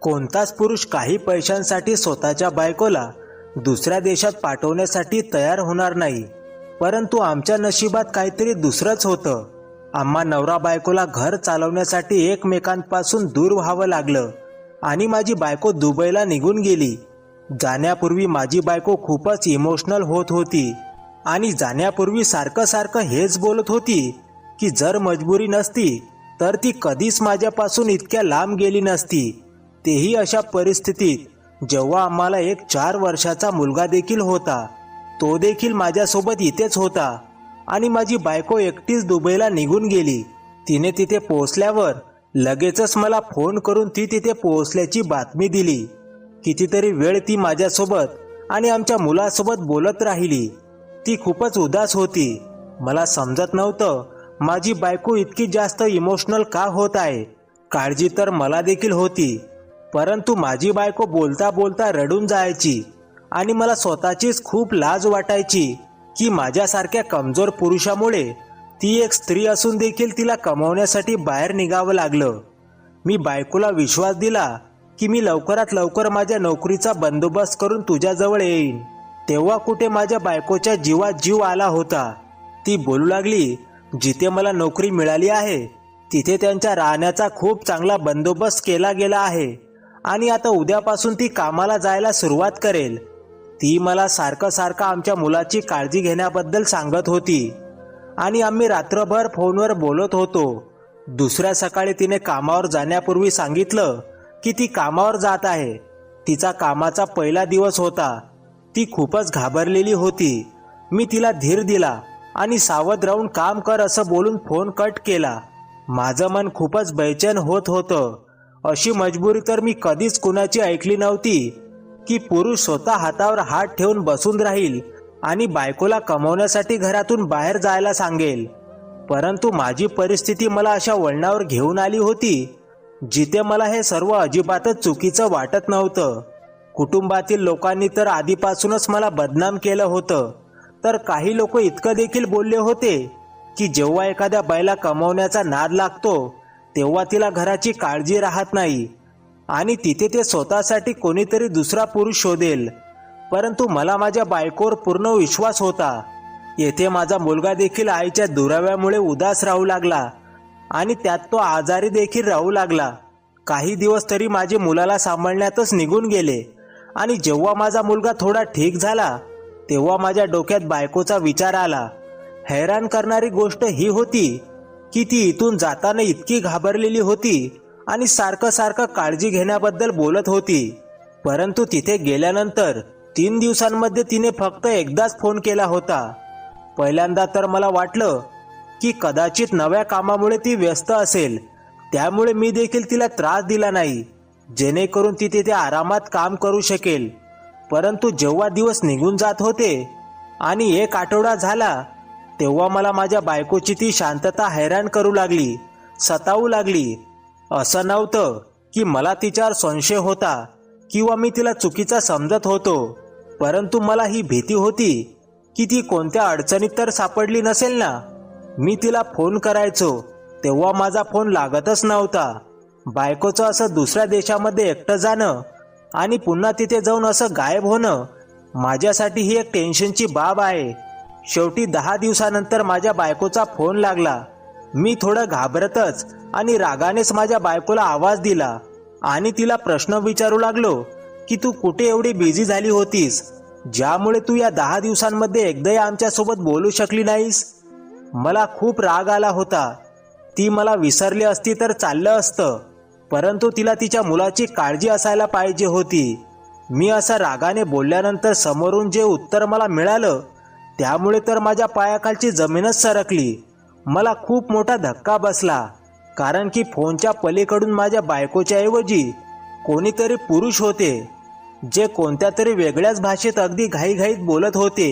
कोणताच पुरुष काही पैशांसाठी स्वतःच्या बायकोला दुसऱ्या देशात पाठवण्यासाठी तयार होणार नाही. परंतु आमच्या नशिबात काहीतरी दुसरंच होतं. आम्हा नवरा बायकोला घर चालवण्यासाठी एकमेकांपासून दूर व्हावं लागलं आणि माझी बायको दुबईला निघून गेली. जाण्यापूर्वी माझी बायको खूपच इमोशनल होत होती आणि जाण्यापूर्वी सारखं हेच बोलत होती की जर मजबुरी नसती तर ती कधीच माझ्यापासून इतक्या लांब गेली नसती. तेही अशा परिस्थितीत जेव्हा आम्हाला एक 4 वर्षाचा मुलगा देखील होता. तो देखील माझ्यासोबत इथेच होता आणि माझी बायको एकटीच दुबईला निघून गेली. तिने तिथे पोहोचल्यावर लगेचच मला फोन करून ती तिथे पोहोचल्याची बातमी दिली. कितीतरी वेळ ती माझ्यासोबत आणि आमच्या मुलासोबत बोलत राहिली. ती खूपच उदास होती. मला समजत नव्हतं माझी बायको इतकी जास्त इमोशनल का होत आहे. काळजी तर मला देखील होती, परंतु माझी बायको बोलता बोलता रडून जायची आणि मला स्वतःचीच खूप लाज वाटायची की माझ्यासारख्या कमजोर पुरुषामुळे ती एक स्त्री असून देखील तिला कमवण्यासाठी बाहेर निघावं लागलं. मी बायकोला विश्वास दिला की मी लवकरात लवकर माझ्या नोकरीचा बंदोबस्त करून तुझ्याजवळ येईन. तेव्हा कुठे माझ्या बायकोच्या जीवात जीव आला होता. ती बोलू लागली, जिथे मला नोकरी मिळाली आहे तिथे त्यांच्या राहण्याचा खूप चांगला बंदोबस्त केला गेला आहे आणि आता उद्यापासून ती कामाला जायला सुरुवात करेल. ती मला सारखं आमच्या मुलाची काळजी घेण्याबद्दल सांगत होती आणि आम्ही रात्रभर फोनवर बोलत होतो. दुसऱ्या सकाळी तिने कामावर जाण्यापूर्वी सांगितलं की ती कामावर जात आहे. तिचा कामाचा पहिला दिवस होता. ती खूपच घाबरलेली होती. मी तिला धीर दिला आणि सावध राहून काम कर असं बोलून फोन कट केला. माझं मन खूपच बेचैन होत होतं. अशी मजबुरी तर मी कधीच कुणाची ऐकली नव्हती की पुरुष स्वतः हातावर हात ठेवून बसून राहील आणि बायकोला कमवण्यासाठी घरातून बाहेर जायला सांगेल. परंतु माझी परिस्थिती मला अशा वळणावर घेऊन आली होती जिथे मला हे सर्व अजिबातच चुकीचं वाटत नव्हतं. कुटुंबातील लोकांनी तर आधीपासूनच मला बदनाम केलं होतं. तर काही लोक इतकं देखील बोलले होते की जेव्हा एखाद्या बाईला कमवण्याचा नाद लागतो तेव्हा तिला घराची काळजी राहत नाही आणि तिथे ते स्वतःसाठी कोणीतरी दुसरा पुरुष शोधेल. परंतु मला माझ्या बायकोवर पूर्ण विश्वास होता. येथे माझा मुलगा देखील आईच्या दुराव्यामुळे उदास राहू लागला आणि त्यात तो आजारी देखील राहू लागला. काही दिवस तरी माझे मुलाला सांभाळण्यातच निघून गेले आणि जेव्हा माझा मुलगा थोडा ठीक झाला तेव्हा माझ्या डोक्यात बायकोचा विचार आला. हैराण करणारी गोष्ट ही होती की ती इथून जाताना इतकी घाबरलेली होती आणि सारखं काळजी घेण्याबद्दल बोलत होती. परंतु तिथे गेल्यानंतर 3 दिवसांमध्ये तिने फक्त एकदाच फोन केला होता. पहिल्यांदा तर मला वाटलं की कदाचित नव्या कामामुळे ती व्यस्त असेल, त्यामुळे मी देखील तिला त्रास दिला नाही जेणेकरून ती तिथे आरामात काम करू शकेल. परंतु जेव्हा दिवस निघून जात होते आणि 1 आठवडा झाला तेव्हा मला माझ्या बायकोची ती शांतता हैराण करू लागली, सतावू लागली. असं नव्हतं की मला तिच्यावर संशय होता किंवा मी तिला चुकीचा समजत होतो, परंतु मला ही भीती होती की ती कोणत्या अडचणीत तर सापडली नसेल ना. मी तिला फोन करायचो तेव्हा माझा फोन लागतच नव्हता. बायकोचं असं दुसऱ्या देशामध्ये एकटं जाणं आणि पुन्हा तिथे जाऊन असं गायब होणं माझ्यासाठी ही एक टेन्शनची बाब आहे. शेवटी 10 दिवसानंतर माझ्या बायकोचा फोन लागला. मी थोडं घाबरतच आणि रागानेच माझ्या बायकोला आवाज दिला आणि तिला प्रश्न विचारू लागलो की तू कुठे एवढी बिझी झाली होतीस, ज्यामुळे तू या 10 दिवसांमध्ये एकदाही आमच्यासोबत बोलू शकली नाहीस. मला खूप राग आला होता. ती मला विसरली असती तर चाललं असतं, परंतु तिला तिच्या मुलाची काळजी असायला पाहिजे होती. मी असं रागाने बोलल्यानंतर समोरून जे उत्तर मला मिळालं त्यामुळे तर माझ्या पायाखालची जमीनच सरकली. मला खूप मोठा धक्का बसला, कारण की फोनच्या पलीकडून माझ्या बायकोच्या ऐवजी कोणीतरी पुरुष होते जे कोणत्या तरी वेगळ्याच भाषेत अगदी घाईघाईत बोलत होते.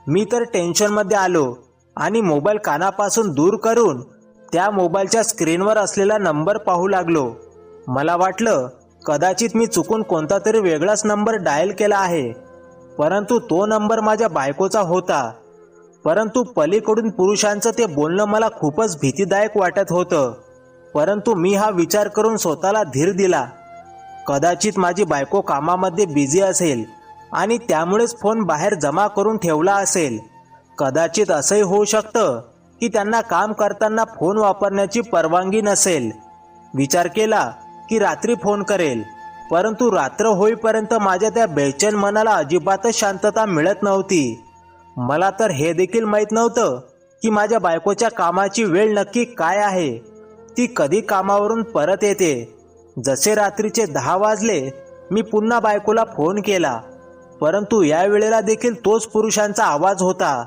मी तर टेन्शनमध्ये आलो आणि मोबाईल कानापासून दूर करून त्या मोबाईलच्या स्क्रीनवर असलेला नंबर पाहू लागलो. मला वाटलं कदाचित मी चुकून कोणता तरी वेगळाच नंबर डायल केला आहे, परंतु तो नंबर माझ्या बायकोचा होता. परंतु पलीकडून पुरुषांचं ते बोलणं मला खूपच भीतीदायक वाटत होतं. परंतु मी हा विचार करून स्वतःला धीर दिला कदाचित माझी बायको कामामध्ये बिझी असेल आणि त्यामुळेच फोन बाहेर जमा करून ठेवला असेल. कदाचित असंही होऊ शकतं की त्यांना काम करताना फोन वापरण्याची परवानगी नसेल. विचार केला की रात्री फोन करेल, परंतु रात्र होईपर्यंत माझ्या त्या बेचैन मनाला अजिबातच शांतता मिळत नव्हती. मला तर हे देखील माहीत नव्हतं की माझ्या बायकोच्या कामाची वेळ नक्की काय आहे. ती कधी कामावरून परत येते. जसे रात्रीचे 10 वाजले, मी पुन्हा बायकोला फोन केला, परंतु या वेळेला देखील तोच पुरुषांचा आवाज होता,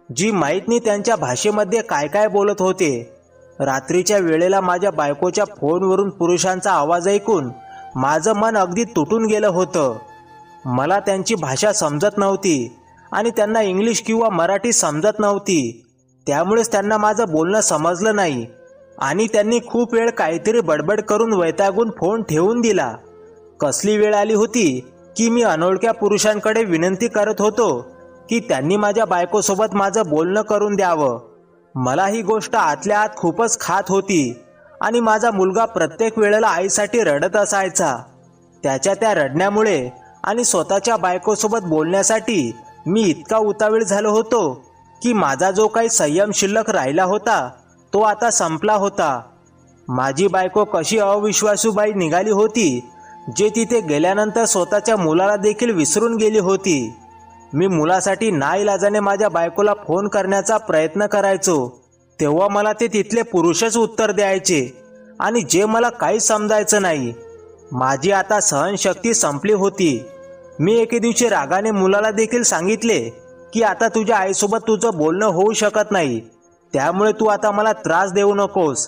जी माहीत नाही त्यांच्या भाषेमध्ये काय काय बोलत होते. रात्रीच्या वेळेला माझ्या बायकोच्या फोनवरून पुरुषांचा आवाज ऐकून माझं मन अगदी तुटून गेलं होतं. मला त्यांची भाषा समजत नव्हती आणि त्यांना इंग्लिश किंवा मराठी समजत नव्हती. त्यामुळेच त्यांना माझं बोलणं समजलं नाही आणि त्यांनी खूप वेळ काहीतरी बडबड करून वैतागून फोन ठेवून दिला. कसली वेळ आली होती की मी अनोळख्या पुरुषांकडे विनंती करत होतो की त्यांनी माझ्या बायकोसोबत माझं बोलणं करून द्यावं. मला ही गोष्ट आतल्या आत खूपच खात होती आणि माझा मुलगा प्रत्येक वेळेला आईसाठी रडत असायचा. त्याच्या त्या रडण्यामुळे आणि स्वतःच्या बायकोसोबत बोलण्यासाठी मी इतका उतावीळ झालो होतो की माझा जो काही संयम शिल्लक राहिला होता तो आता संपला होता. माझी बायको कशी अविश्वासू बाई निघाली होती, जे तिथे गेल्यानंतर स्वतःच्या मुलाला देखील विसरून गेली होती. मी मुलासाठी नाईलाजाने माझ्या बायकोला फोन करण्याचा प्रयत्न करायचो, तेव्हा मला ते तिथले पुरुषच उत्तर द्यायचे आणि जे मला काहीच समजायचं नाही. माझी आता सहनशक्ती संपली होती. मी एके दिवशी रागाने मुलाला देखील सांगितले की आता तुझ्या आईसोबत तुझं बोलणं होऊ शकत नाही, त्यामुळे तू आता मला त्रास देऊ नकोस.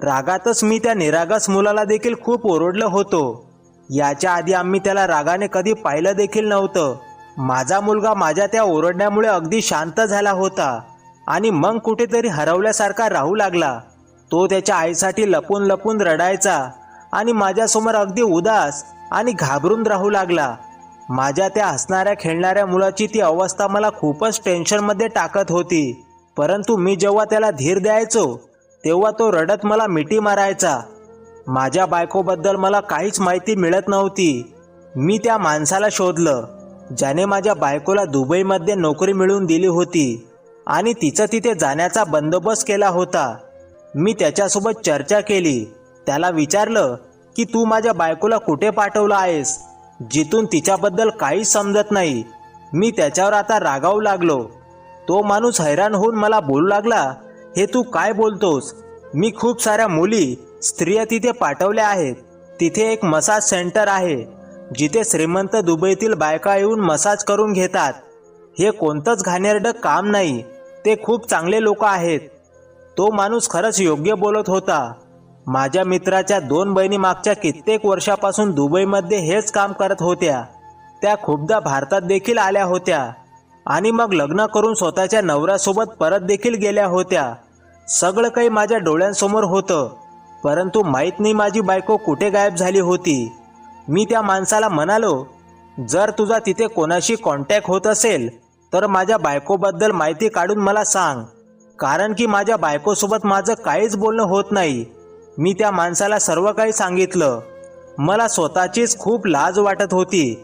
रागातच मी त्या निरागस मुलाला देखील खूप ओरडलो होतो. याच्या आधी आम्ही त्याला रागाने कधी पाहिलं देखील नव्हतं. माझा मुलगा माझ्या त्या ओरडण्यामुळे अगदी शांत झाला होता आणि मग कुठेतरी हरवल्यासारखा राहू लागला. तो त्याच्या आईसाठी लपून लपून रडायचा आणि माझ्यासमोर अगदी उदास आणि घाबरून राहू लागला. माझ्या त्या हसणाऱ्या खेळणाऱ्या मुलाची ती अवस्था मला खूपच टेन्शनमध्ये टाकत होती. परंतु मी जेव्हा त्याला धीर द्यायचो तेव्हा तो रडत मला मिठी मारायचा. माझ्या बायकोबद्दल मला काहीच माहिती मिळत नव्हती. मी त्या माणसाला शोधलं ज्याने माझ्या बायकोला दुबईमध्ये नोकरी मिळवून दिली होती आणि तिचं तिथे जाण्याचा बंदोबस्त केला होता. मी त्याच्यासोबत चर्चा केली. त्याला विचारलं की तू माझ्या बायकोला कुठे पाठवलं आहेस, जिथून तिच्याबद्दल काहीच समजत नाही. मी त्याच्यावर आता रागावू लागलो. तो माणूस हैराण होऊन मला बोलू लागला, हे तू काय बोलतोस? मी खूप साऱ्या मुली स्त्रिया तिथे पाठवल्या आहेत. तिथे एक मसाज सेंटर आहे जिथे श्रीमंत दुबईतील बायका येऊन मसाज करून घेतात. हे कोणतंच घाणेरडं काम नाही. ते खूप चांगले लोक आहेत. तो माणूस खरंच योग्य बोलत होता. माझ्या मित्राच्या 2 बहिणी मागच्या कित्येक वर्षापासून दुबईमध्ये हेच काम करत होत्या. त्या खूपदा भारतात देखील आल्या होत्या आणि मग लग्न करून स्वतःच्या नवऱ्यासोबत परत देखील गेल्या होत्या. सगळं काही माझ्या डोळ्यांसमोर होतं, परंतु माहीत नाही माझी बायको कुठे गायब झाली होती. मी त्या माणसाला म्हणालो, जर तुझा तिथे कोणाशी कॉन्टॅक्ट होत असेल तर माझ्या बायकोबद्दल माहिती काढून मला सांग, कारण की माझ्या बायकोसोबत माझं काहीच बोलणं होत नाही. मी त्या माणसाला सर्व काही सांगितलं. मला स्वतःचीच खूप लाज वाटत होती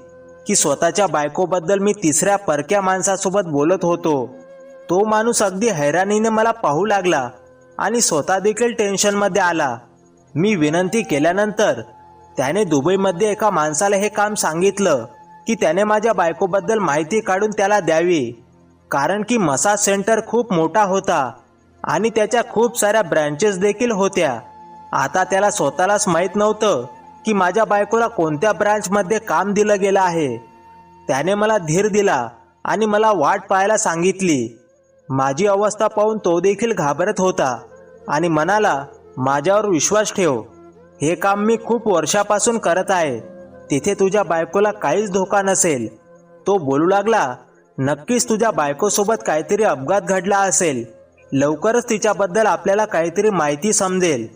की स्वतःच्या बायकोबद्दल मी तिसऱ्या परक्या माणसासोबत बोलत होतो. तो माणूस अगदी हैराणीने मला पाहू लागला आणि स्वतः देखील टेन्शनमध्ये आला. मी विनंती केल्यानंतर त्याने दुबईमध्ये एका माणसाला हे काम सांगितलं की त्याने माझ्या बायकोबद्दल माहिती काढून त्याला द्यावी, कारण की मसाज सेंटर खूप मोठा होता आणि त्याच्या खूप साऱ्या ब्रँचेस देखील होत्या. आता त्याला स्वतःलाच माहीत नव्हतं की माझ्या बायकोला कोणत्या ब्रांचमध्ये काम दिलं गेलं आहे. त्याने मला धीर दिला आणि मला वाट पाहायला सांगितली. माझी अवस्था पाहून तो देखील घाबरत होता आणि म्हणाला, माझ्यावर विश्वास ठेव. हे काम मी खूप वर्षापासून करत आहे. तिथे तुझ्या बायकोला काहीच धोका नसेल. तो बोलू लागला, नक्कीच तुझ्या बायकोसोबत काहीतरी अपघात घडला असेल. लवकरच तिच्याबद्दल आपल्याला काहीतरी माहिती समजेल.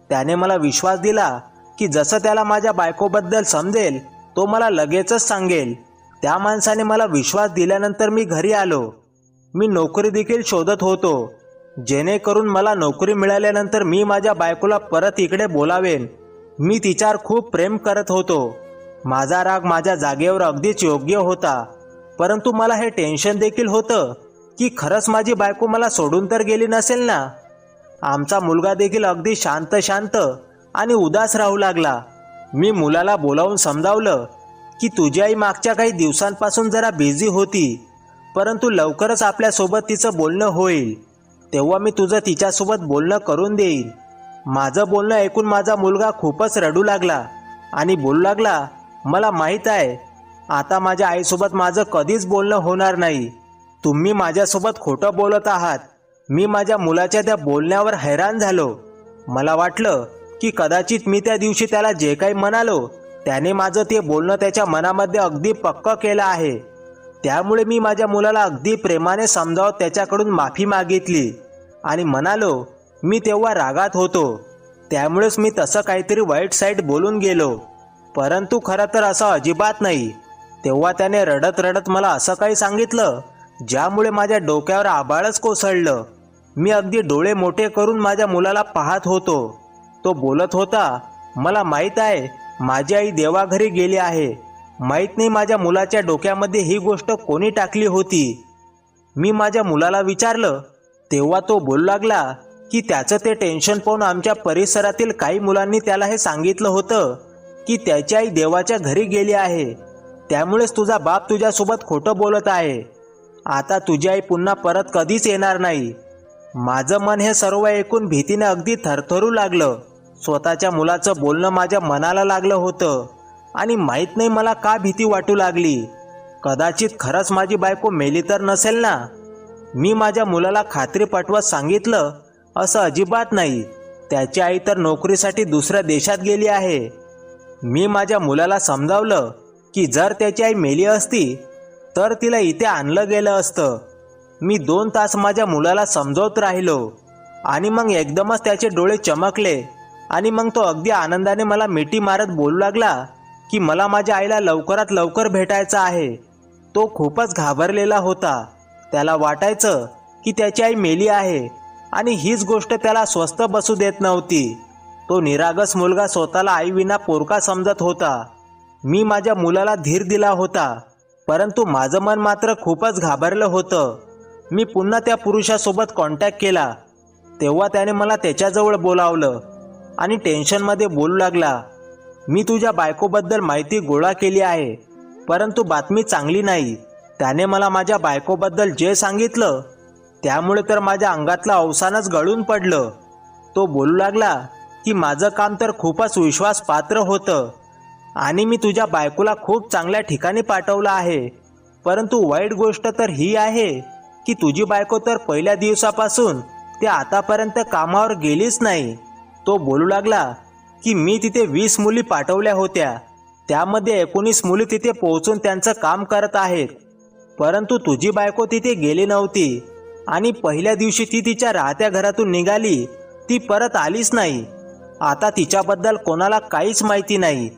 त्याने मला विश्वास दिला की जसं त्याला माझ्या बायकोबद्दल समजेल तो मला लगेचच सांगेल. त्या माणसाने मला विश्वास दिल्यानंतर मी घरी आलो. मी नोकरी देखील शोधत होतो, जेणेकरून मला नोकरी मिळाल्यानंतर मी माझ्या बायकोला परत इकडे बोलावेन. मी तिच्यावर खूप प्रेम करत होतो माझा राग माझ्या जागेवर अगदीच योग्य होता, परंतु मला हे टेन्शन देखील होतं की खरंच माझी बायको मला सोडून तर गेली नसेल ना. आमचा मुलगा देखील अगदी शांत शांत आणि उदास राहू लागला. मी मुलाला बोलावून समजावलं की तुझी आई मागच्या काही दिवसांपासून जरा बिझी होती, परंतु लवकरच आपल्यासोबत तिचं बोलणं होईल, तेव्हा मी तुझं तिच्यासोबत बोलणं करून देईन. माझं बोलणं ऐकून माझा मुलगा खूपच रडू लागला आणि बोलू लागला, मला माहीत आहे आता माझ्या आईसोबत माझं कधीच बोलणं होणार नाही. तुम्ही माझ्यासोबत खोटं बोलत आहात. मी माझ्या मुलाच्या त्या बोलण्यावर हैराण झालो. मला वाटलं की कदाचित मी त्या दिवशी त्याला जे काही म्हणालो त्याने माझं ते बोलणं त्याच्या मनामध्ये अगदी पक्कं केलं आहे. त्यामुळे मी माझ्या मुलाला अगदी प्रेमाने समजावत त्याच्याकडून माफी मागितली आणि म्हणालो मी तेव्हा रागात होतो, त्यामुळेच मी तसं काहीतरी वाईट साईड बोलून गेलो. परंतु खरं तर असं अजिबात नाही. तेव्हा त्याने रडत रडत मला असं काही सांगितलं ज्यामुळे माझ्या डोक्यावर आभाळच कोसळलं. मी अगदी डोळे मोठे करून माझ्या मुलाला पाहत होतो. तो बोलत होता, मला माहीत आहे माझी आई देवाघरी गेली आहे. माहीत नाही माझ्या मुलाच्या डोक्यामध्ये ही गोष्ट कोणी टाकली होती. मी माझ्या मुलाला विचारलं तेव्हा तो बोलू लागला की त्याचं ते टेन्शन पाहून आमच्या परिसरातील काही मुलांनी त्याला हे सांगितलं होतं की त्याची आई देवाच्या घरी गेली आहे, त्यामुळेच तुझा बाप तुझ्यासोबत खोटं बोलत आहे. आता तुझी आई पुन्हा परत कधीच येणार नाही. माझं मन हे सर्व ऐकून भीतीने अगदी थरथरू लागलं. स्वतःच्या मुलाचं बोलणं माझ्या मनाला लागलं होतं आणि माहीत नाही मला का भीती वाटू लागली. कदाचित खरंच माझी बायको मेली तर नसेल ना. मी माझ्या मुलाला खात्री पटवत सांगितलं, असं अजिबात नाही, त्याची आई तर नोकरीसाठी दुसऱ्या देशात गेली आहे. मी माझ्या मुलाला समजावलं की जर त्याची आई मेली असती तर तिला इथे आणलं गेलं असतं. मी 2 तास माझ्या मुलाला समजावत राहिलो आणि मग एकदमच त्याचे डोळे चमकले आणि मग तो अगदी आनंदाने मला मिठी मारत बोलू लागला की मला माझ्या आईला लवकरात लवकर भेटायचं आहे. तो खूपच घाबरलेला होता. त्याला वाटायचं की त्याची आई मेली आहे आणि हीच गोष्ट त्याला स्वस्थ बसू देत नव्हती. तो निरागस मुलगा स्वतःला आईविना पोरका समजत होता. मी माझ्या मुलाला धीर दिला होता, परंतु माझं मन मात्र खूपच घाबरलं होतं. मी पुन्हा त्या पुरुषासोबत कॉन्टॅक्ट केला. तेव्हा त्याने मला त्याच्याजवळ बोलावलं आणि टेन्शनमध्ये बोलू लागला, मी तुझ्या बायकोबद्दल माहिती गोळा केली आहे, परंतु बातमी चांगली नाही. त्याने मला माझ्या बायकोबद्दल जे सांगितलं त्यामुळे तर माझ्या अंगातलं अवसानच गळून पडलं. तो बोलू लागला की माझं काम तर खूपच विश्वासपात्र होतं आणि मी तुझ्या बायकोला खूप चांगल्या ठिकाणी पाठवलं आहे, परंतु वाईट गोष्ट तर ही आहे की तुझी बायको तर पहिल्या दिवसापासून ते आतापर्यंत कामावर गेलीच नाही. तो बोलू लागला की मी तिथे 20 मुली पाठवल्या होत्या, त्यामध्ये 19 मुली तिथे पोहोचून त्यांचं काम करत आहेत, परंतु तुझी बायको तिथे गेली नव्हती आणि पहिल्या दिवशी ती तिच्या राहत्या घरातून निघाली, ती परत आलीच नाही. आता तिच्याबद्दल कोणाला काहीच माहिती नाही.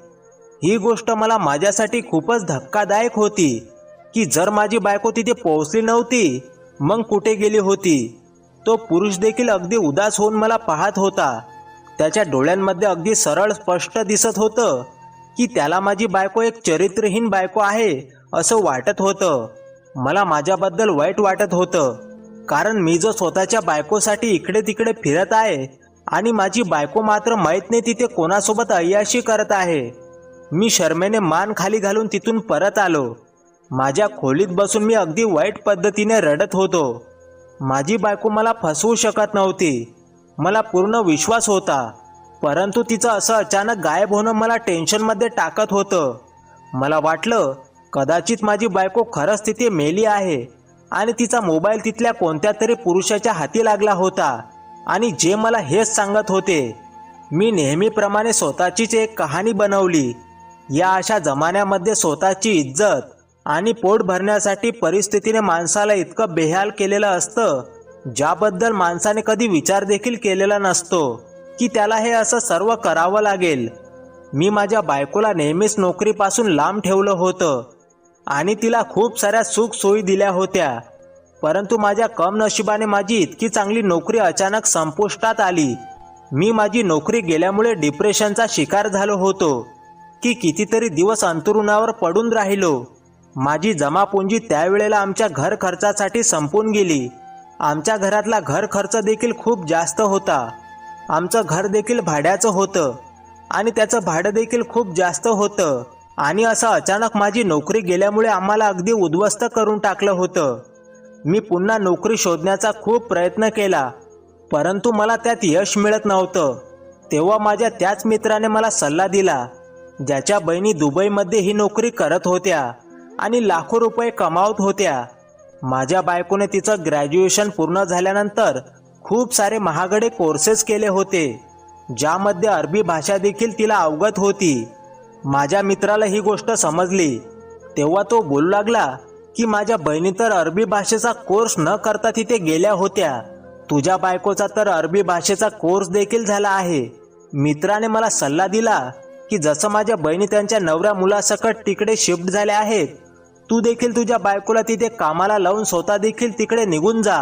ही गोष्ट मला माझ्यासाठी खूपच धक्कादायक होती की जर माझी बायको तिथे पोहोचली नव्हती मग कुठे गेली होती. तो पुरुष देखील अगदी उदास होऊन मला पाहत होता. त्याच्या डोळ्यांमध्ये अगदी सरळ स्पष्ट दिसत होतं की त्याला माझी बायको एक चरित्रहीन बायको आहे असं वाटत होतं. मला माझ्याबद्दल वाईट वाटत होतं, कारण मी जो स्वतःच्या बायकोसाठी इकडे तिकडे फिरत आहे आणि माझी बायको मात्र माहीत नाही तिथे कोणासोबत अय्याशी करत आहे. मी शरमेने मान खाली घालून तिथून परत आलो. माझ्या खोलीत बसून मी अगदी वाईट पद्धतीने रडत होतो. माझी बायको मला फसवू शकत नव्हती. मला पूर्ण विश्वास होता, परंतु तिचं असं अचानक गायब होणं मला टेन्शनमध्ये टाकत होतं. मला वाटलं कदाचित माझी बायको खरंच तिथे मेली आहे आणि तिचा मोबाईल तिथल्या कोणत्या तरी पुरुषाच्या हाती लागला होता आणि जे मला हेच सांगत होते. मी नेहमीप्रमाणे स्वतःचीच एक कहाणी बनवली. या अशा जमान्यामध्ये स्वतःची इज्जत आणि पोट भरण्यासाठी परिस्थितीने माणसाला इतकं बेहाल केलेलं असतं ज्याबद्दल माणसाने कधी विचार देखील केलेला नसतो की त्याला हे असं सर्व करावं लागेल. मी माझ्या बायकोला नेहमीच नोकरीपासून लांब ठेवलं होतं आणि तिला खूप साऱ्या सुखसोयी दिल्या होत्या, परंतु माझ्या कमनशिबाने माझी इतकी चांगली नोकरी अचानक संपुष्टात आली. मी माझी नोकरी गेल्यामुळे डिप्रेशनचा शिकार झालो होतो. की कितीतरी दिवस अंथरुणावर पडून राहिलो. माझी जमापुंजी त्यावेळेला आमच्या घर खर्चासाठी संपून गेली. आमच्या घरातला घर खर्च देखील खूप जास्त होता. आमचं घर देखील भाड्याचं होतं आणि त्याचं भाडं देखील खूप जास्त होतं. आणि असं अचानक माझी नोकरी गेल्यामुळे आम्हाला अगदी उद्ध्वस्त करून टाकलं होतं. मी पुन्हा नोकरी शोधण्याचा खूप प्रयत्न केला, परंतु मला त्यात यश मिळत नव्हतं. तेव्हा माझ्या त्याच मित्राने मला सल्ला दिला, ज्याच्या बहिणी दुबईमध्ये ही नोकरी करत होत्या आणि लाखो रुपये कमावत होत्या. माझ्या बायकोने तिचं ग्रॅज्युएशन पूर्ण झाल्यानंतर खूप सारे महागडे कोर्सेस केले होते, ज्यामध्ये अरबी भाषा देखील तिला अवगत होती. माझ्या मित्राला ही गोष्ट समजली. तेव्हा तो बोलू लागला की माझ्या बहिणी तर अरबी भाषेचा कोर्स न करता तिथे गेल्या होत्या. तुझ्या बायकोचा तर अरबी भाषेचा कोर्स देखील झाला आहे. मित्राने मला सल्ला दिला की जसं माझ्या बहिणी त्यांच्या नवऱ्या मुलासकट तिकडे शिफ्ट झाल्या आहेत, तू देखील तुझ्या बायकोला तिथे कामाला लावून स्वतः देखील तिकडे निघून जा.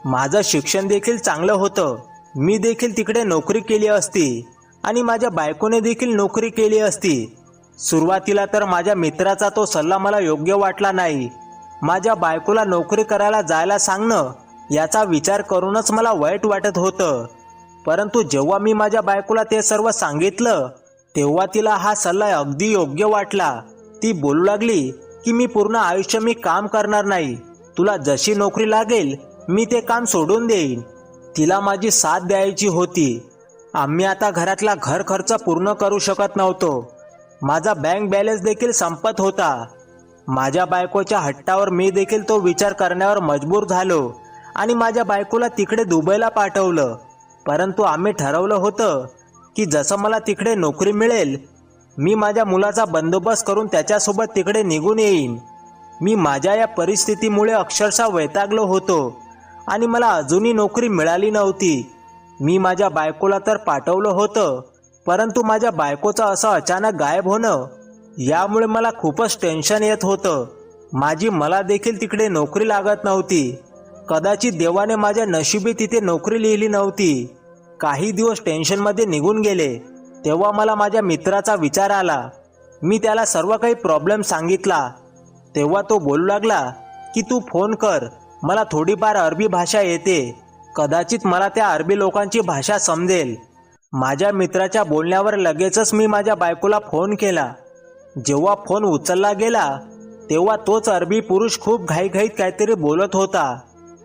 माझं शिक्षण देखील चांगलं होतं. मी देखील तिकडे नोकरी केली असती आणि माझ्या बायकोने देखील नोकरी केली असती. सुरुवातीला तर माझ्या मित्राचा तो सल्ला मला योग्य वाटला नाही. माझ्या बायकोला नोकरी करायला जायला सांगणं याचा विचार करूनच मला वाईट वाटत होतं. परंतु जेव्हा मी माझ्या बायकोला ते सर्व सांगितलं, तेव्हा तिला हा सल्ला अगदी योग्य वाटला. ती बोलू लागली की मी पूर्ण आयुष्य मी काम करणार नाही. तुला जशी नोकरी लागेल मी ते काम सोडून देईन. तिला माझी साथ द्यायची होती. आम्ही आता घरातला घर खर्च पूर्ण करू शकत नव्हतो. माझा बँक बॅलन्स देखील संपत होता. माझ्या बायकोच्या हट्टावर मी देखील तो विचार करण्यावर मजबूर झालो आणि माझ्या बायकोला तिकडे दुबईला पाठवलं. परंतु आम्ही ठरवलं होतं की जसं मला तिकडे नोकरी मिळेल, मी माझ्या मुलाचा बंदोबस्त करून त्याच्यासोबत तिकडे निघून येईन. मी माझ्या या परिस्थितीमुळे अक्षरशः वैतागलो होतो आणि मला अजूनही नोकरी मिळाली नव्हती. मी माझ्या बायकोला तर पाठवलं होतं, परंतु माझ्या बायकोचं असं अचानक गायब होणं यामुळे मला खूपच टेन्शन येत होतं. मला देखील तिकडे नोकरी लागत नव्हती. कदाचित देवाने माझ्या नशिबी तिथे नोकरी लिहिली नव्हती. काही दिवस टेन्शनमध्ये निघून गेले. तेव्हा मला माझ्या मित्राचा विचार आला. मी त्याला सर्व काही प्रॉब्लेम सांगितला. तेव्हा तो बोलू लागला की तू फोन कर, मला थोडीफार अरबी भाषा येते, कदाचित मला त्या अरबी लोकांची भाषा समजेल. माझ्या मित्राच्या बोलण्यावर लगेचच मी माझ्या बायकोला फोन केला. जेव्हा फोन उचलला गेला तेव्हा तोच अरबी पुरुष खूप घाईघाईत काहीतरी बोलत होता.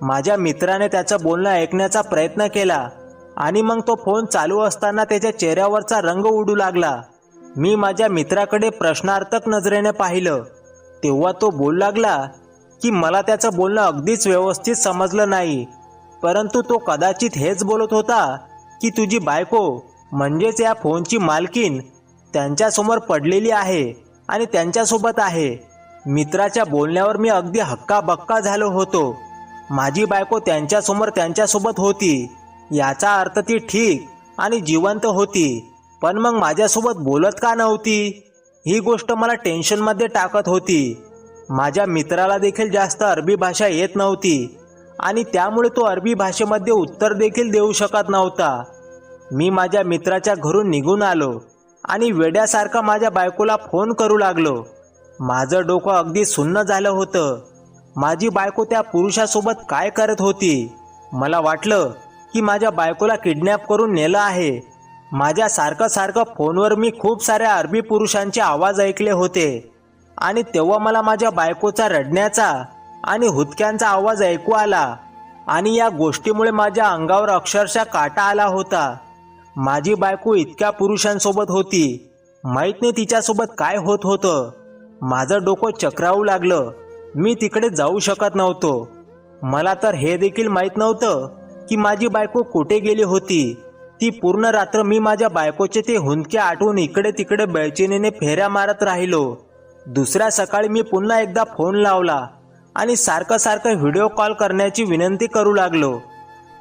माझ्या मित्राने त्याचं बोलणं ऐकण्याचा प्रयत्न केला आणि मग तो फोन चालू असताना त्याच्या चेहऱ्यावरचा रंग उडू लागला. मी माझ्या मित्राकडे प्रश्नार्थक नजरेने पाहिलं. तेव्हा तो बोलू लागला की मला त्याचं बोलणं अगदीच व्यवस्थित समजलं नाही, परंतु तो कदाचित हेच बोलत होता की तुझी बायको म्हणजेच या फोनची मालकीन त्यांच्यासमोर पडलेली आहे आणि त्यांच्यासोबत आहे. मित्राच्या बोलण्यावर मी अगदी हक्काबक्का झालो होतो. माझी बायको त्यांच्यासोबत होती, याचा अर्थ ती ठीक आणि जिवंत होती. पण मग माझ्यासोबत बोलत का नव्हती? ही गोष्ट मला टेन्शनमध्ये टाकत होती. माझ्या मित्राला देखील जास्त अरबी भाषा येत नव्हती आणि त्यामुळे तो अरबी भाषेमध्ये उत्तर देखील देऊ शकत नव्हता. मी माझ्या मित्राच्या घरून निघून आलो आणि वेड्यासारखा माझ्या बायकोला फोन करू लागलो. माझं डोकं अगदी सुन्न झालं होतं. माझी बायको त्या पुरुषासोबत काय करत होती? मला वाटलं की माझ्या बायकोला किडनॅप करून नेलं आहे. माझ्या सारखं फोनवर मी खूप साऱ्या अरबी पुरुषांचे आवाज ऐकले होते आणि तेव्हा मला माझ्या बायकोचा रडण्याचा आणि हुदक्यांचा आवाज ऐकू आला आणि या गोष्टीमुळे माझ्या अंगावर अक्षरशः काटा आला होता. माझी बायको इतक्या पुरुषांसोबत होती, माहित नाही तिच्यासोबत काय होत होतं. माझं डोकं चक्रावू लागलं. मी तिकडे जाऊ शकत नव्हतो. मला तर हे देखील माहीत नव्हतं की माझी बायको कुठे गेली होती. ती पूर्ण रात्र मी माझ्या बायकोचे ते हुंदके आठवून इकडे तिकडे बेचैनीने फेऱ्या मारत राहिलो. दुसऱ्या सकाळी मी पुन्हा एकदा फोन लावला आणि सारखं व्हिडिओ कॉल करण्याची विनंती करू लागलो.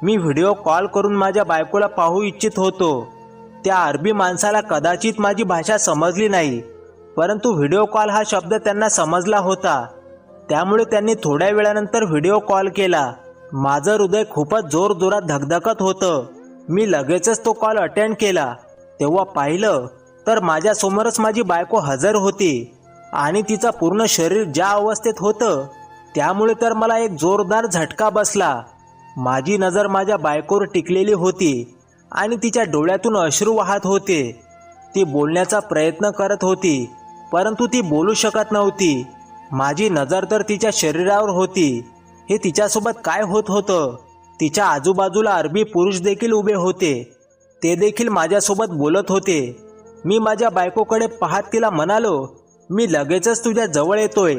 मी व्हिडिओ कॉल करून माझ्या बायकोला पाहू इच्छित होतो. त्या अरबी माणसाला कदाचित माझी भाषा समजली नाही, परंतु व्हिडिओ कॉल हा शब्द त्यांना समजला होता. त्यामुळे त्यांनी थोड्या वेळानंतर व्हिडिओ कॉल केला. माझं हृदय खूपच जोरजोरात धगधगत होतं. मी लगेचच तो कॉल अटेंड केला. तेव्हा पाहिलं तर माझ्यासमोरच माझी बायको हजर होती आणि तिचं पूर्ण शरीर ज्या अवस्थेत होतं त्यामुळे तर मला एक जोरदार झटका बसला. माझी नजर माझ्या बायकोवर टिकलेली होती आणि तिच्या डोळ्यातून अश्रू वाहत होते. ती बोलण्याचा प्रयत्न करत होती परंतु ती बोलू शकत नव्हती. माझी नजर तर तिच्या शरीरावर होती. हे तिच्यासोबत काय होत होतं? तिच्या आजूबाजूला अरबी पुरुष देखील उभे होते. ते देखील माझ्यासोबत बोलत होते. मी माझ्या बायकोकडे पाहत तिला म्हणालो, मी लगेचच तुझ्या जवळ येतोय.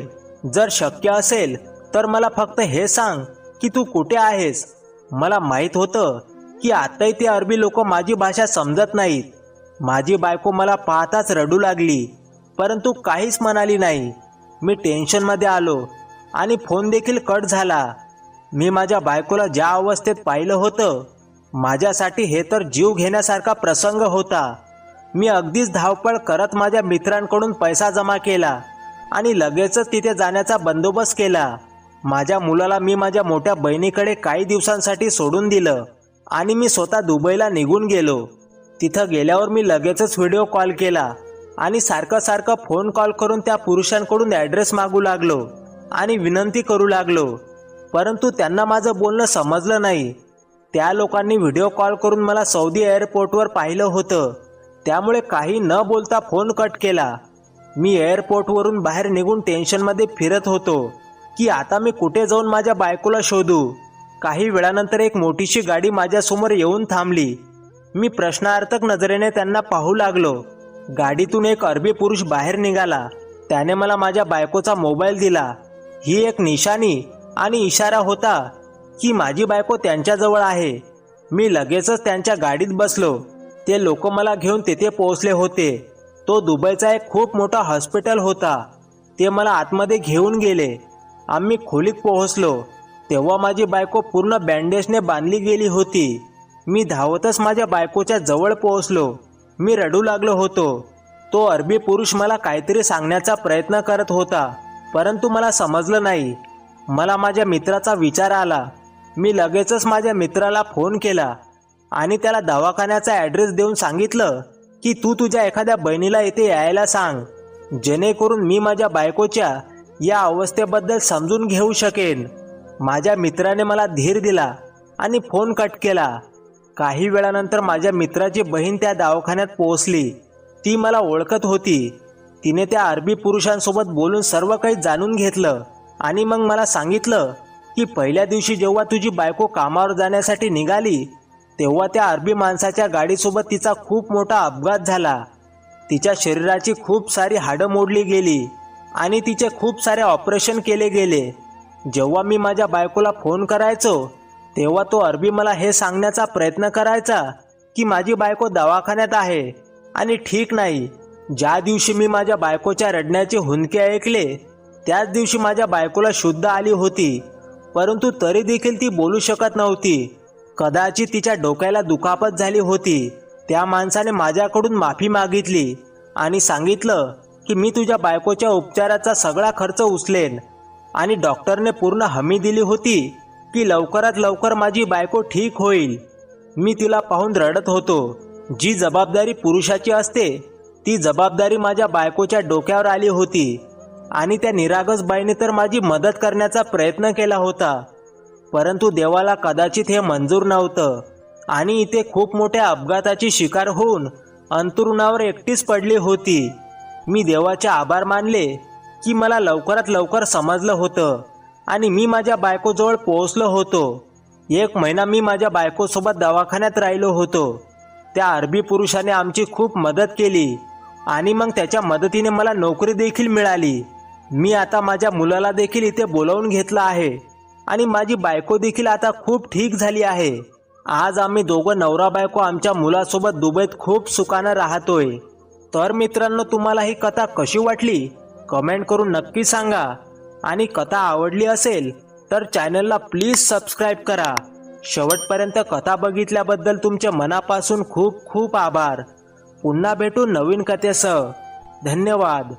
जर शक्य असेल तर मला फक्त हे सांग की तू कुठे आहेस. मला माहीत होतं की आताही ते अरबी लोक माझी भाषा समजत नाहीत. माझी बायको मला पाहताच रडू लागली परंतु काहीच म्हणाली नाही. मी टेन्शनमध्ये आलो आणि फोन देखील कट झाला. मी माझ्या बायकोला ज्या अवस्थेत पाहिलं होतं माझ्यासाठी हे तर जीव घेण्यासारखा प्रसंग होता. मी अगदीच धावपळ करत माझ्या मित्रांकडून पैसा जमा केला आणि लगेचच तिथे जाण्याचा बंदोबस्त केला. माझ्या मुलाला मी माझ्या मोठ्या बहिणीकडे काही दिवसांसाठी सोडून दिलं आणि मी स्वतः दुबईला निघून गेलो. तिथं गेल्यावर मी लगेचच व्हिडिओ कॉल केला आणि सारखं फोन कॉल करून त्या पुरुषांकडून ॲड्रेस मागू लागलो आणि विनंती करू लागलो. परंतु त्यांना माझं बोलणं समजलं नाही. त्या लोकांनी व्हिडिओ कॉल करून मला सौदी एअरपोर्टवर पाहिलं होतं. त्यामुळे काही न बोलता फोन कट केला. मी एअरपोर्टवरून बाहेर निघून टेन्शनमध्ये फिरत होतो की आता मी कुठे जाऊन माझ्या बायकोला शोधू. काही वेळानंतर एक मोठीशी गाडी माझ्यासमोर येऊन थांबली. मी प्रश्नार्थक नजरेने त्यांना पाहू लागलो. गाडीतून एक अरबी पुरुष बाहेर निघाला. त्याने मला माझ्या बायकोचा मोबाईल दिला. ही एक निशाणी आणि इशारा होता की माझी बायको त्यांच्याजवळ आहे. मी लगेचच त्यांच्या गाडीत बसलो. ते लोक मला घेऊन तिथे पोहोचले होते. तो दुबईचा एक खूप मोठा हॉस्पिटल होता. ते मला आतमध्ये घेऊन गेले. आम्ही खोलीत पोहोचलो तेव्हा माझी बायको पूर्ण बँडेजने बांधली गेली होती. मी धावतच माझ्या बायकोच्या जवळ पोहोचलो. मी रडू लागलो होतो. तो अरबी पुरुष मला काहीतरी सांगण्याचा प्रयत्न करत होता परंतु मला समजलं नाही. मला माझ्या मित्राचा विचार आला. मी लगेचच माझ्या मित्राला फोन केला आणि त्याला दवाखान्याचा ॲड्रेस देऊन सांगितलं की तू तुझ्या एखाद्या बहिणीला इथे यायला सांग जेणेकरून मी माझ्या बायकोच्या या अवस्थेबद्दल समजून घेऊ शकेन. माझ्या मित्राने मला धीर दिला आणि फोन कट केला. काही वेळानंतर माझ्या मित्राची बहीण त्या दवाखान्यात पोहोचली. ती मला ओळखत होती. तिने त्या अरबी पुरुषांसोबत बोलून सर्व काही जाणून घेतलं आणि मग मला सांगितलं की पहिल्या दिवशी जेव्हा तुझी बायको कामावर जाण्यासाठी निघाली तेव्हा त्या अरबी माणसाच्या गाडीसोबत तिचा खूप मोठा अपघात झाला. तिच्या शरीराची खूप सारी हाडं मोडली गेली आणि तिचे खूप सारे ऑपरेशन केले गेले. जेव्हा मी माझ्या बायकोला फोन करायचो तेव्हा तो अरबी मला हे सांगण्याचा प्रयत्न करायचा की माझी बायको दवाखान्यात आहे आणि ठीक नाही. ज्या दिवशी मी माझ्या बायकोच्या रडण्याचे हुंदके ऐकले त्याच दिवशी माझ्या बायकोला शुद्ध आली होती परंतु तरी देखील ती बोलू शकत नव्हती. कदाचित तिच्या डोक्याला दुखापत झाली होती. त्या माणसाने माझ्याकडून माफी मागितली आणि सांगितलं की मी तुझ्या बायकोच्या उपचाराचा सगळा खर्च उचलेन आणि डॉक्टरने पूर्ण हमी दिली होती की लवकरात लवकर माझी बायको ठीक होईल. मी तिला पाहून रडत होतो. जी जबाबदारी पुरुषाची असते ती जबाबदारी माझ्या बायकोच्या डोक्यावर आली होती आणि त्या निरागस बाईने तर माझी मदत करण्याचा प्रयत्न केला होता परंतु देवाला कदाचित हे मंजूर नव्हतं आणि इथे खूप मोठ्या अपघाताची शिकार होऊन अंथरुणावर एकटीच पडली होती. मी देवाचे आभार मानले की मला लवकरात लवकर समजलं होतं आणि मी माझ्या बायकोजवळ पोहोचलो होतो. 1 महिना मी माझ्या बायकोसोबत दवाखान्यात राहिलो होतो. त्या अरबी पुरुषाने आमची खूप मदत केली आणि मग त्याच्या मदतीने मला नोकरी देखील मिळाली. मी आता माझ्या मुलाला देखील इथे बोलावून घेतलं आहे आणि माझी बायको देखील आता खूप ठीक झाली आहे. आज आम्ही दोघं नवरा बायको आमच्या मुलासोबत दुबईत खूप सुखानं राहतोय. तर मित्रांनो, तुम्हाला ही कथा कशी वाटली कमेंट करून नक्की सांगा आणि कथा आवडली असेल तर चॅनलला प्लीज सबस्क्राईब करा. शेवटपर्यंत कथा बघितल्याबद्दल तुमच्या मनापासून खूप खूप आभार. पुन्हा भेटू नवीन कथेसह. धन्यवाद.